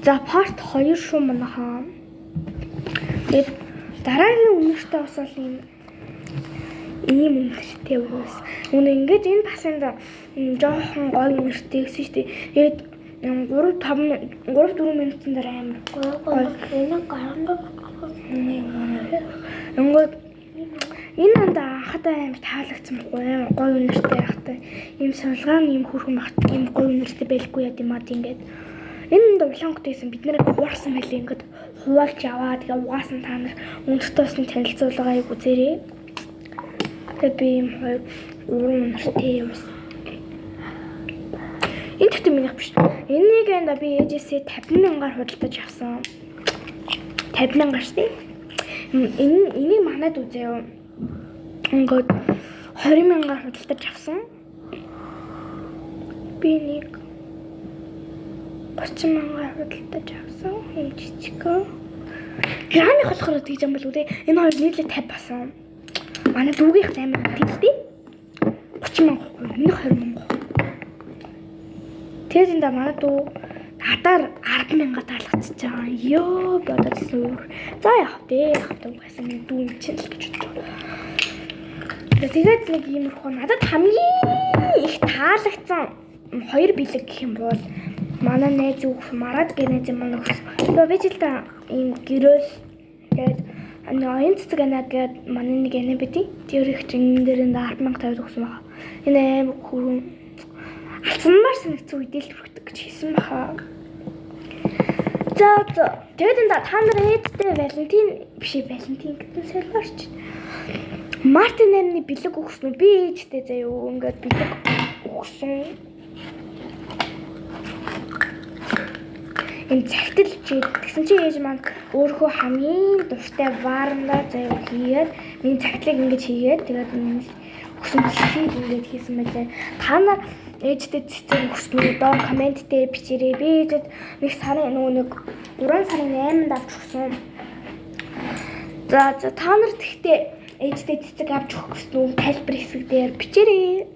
За part 2 шүү манайхаа. Тэгээд дараагийн үнэртэй бас бол ийм үнэртэй үгс. Үнэ ингэж энэ басанд жоохон гой үнэртэй гэсэн шүү дээ. Тэгээд 3-4 минутын дараа амар гой. Ингээд энэ анда анхадаа амар таалагдсан байхгүй амар гой үнэртэй байхтай. Ийм сулгаан ийм хүрхэн багт ийм гой үнэртэй байлгүй яа юм аа ингээд. Энэ улаангтайсэн бид нарыг хуурсан байлээ ингээд хуваалж яваа. Тэгээ угаасан та нар өнөртөөс нь танилцуулгаа яг үзээрэй. Тэгээд би ийм хоёр уран үнэртэй юм. Энэ ч тийм минийх биш. Энийг энэ би ээжээсээ 50,000-аар худалдаж авсан. 50,000-аар шүү дээ. Энийг манайд үзээ. Ингээд 20,000-аар худалдаж авсан. Би нэг 30,000-аар худалдаж авсан. Энэ жижиг. Грамыг болохоор тэгж юм бол үү? Энэ хоёр нийлээ 50 басан. Манай дүүгийнх амар тэлдээ. 30,000 миний 20,000. Тэгээд энэ манай дүү хатаар 10,000 таалгацж байгаа. Йоо бодож суур. За яах вэ? Гэсэн нэг дүү юм чинь л гэж бодлоо. Тэгээд нэг иймэрхүү надад хамгийн их таалагдсан хоёр бэлэг гэх юм бол манай найз үг марад гэнэ юм манай өгс. Тэгээ би ч л та ийм гэрэл тэгээд оюун цэцэг анаа гээд манай нэг анаа бити. Тэр их чин дээр 10,000 тавьд өгсөн байгаа. Энэ аим хүрэн алцмаар санагцсан үедээ л хүрхдэг гэж хэлсэн баха. За тэгээд энэ та нар ээдтэй Валентин биш Валентин гэдэг солиорч. Мартин нэрний бэлэг өгсөн үү? Би ээжтэй заяа ингээд бэлэг өгсөн. Энэ цагтэлж тэгсэн чи ээж маань өөрөө хамгийн дуртай варанда заяа хийгээд миний цагтлыг ингэж хийгээд тэгээд өгсөн цэцгийг ингэж хийсэн байлээ. Та нар ээжтэй цэцэг өгсөн үү? Доор комент дээр бичээрэй. Би ээжэд нэг сарын нөгөө нэг 3 сарын 8-нд авч өгсөн. За та нар тэгтээ ээжтэй цэцэг авч өгөх гэсэн үү? Тайлбар хэсэг дээр бичээрэй.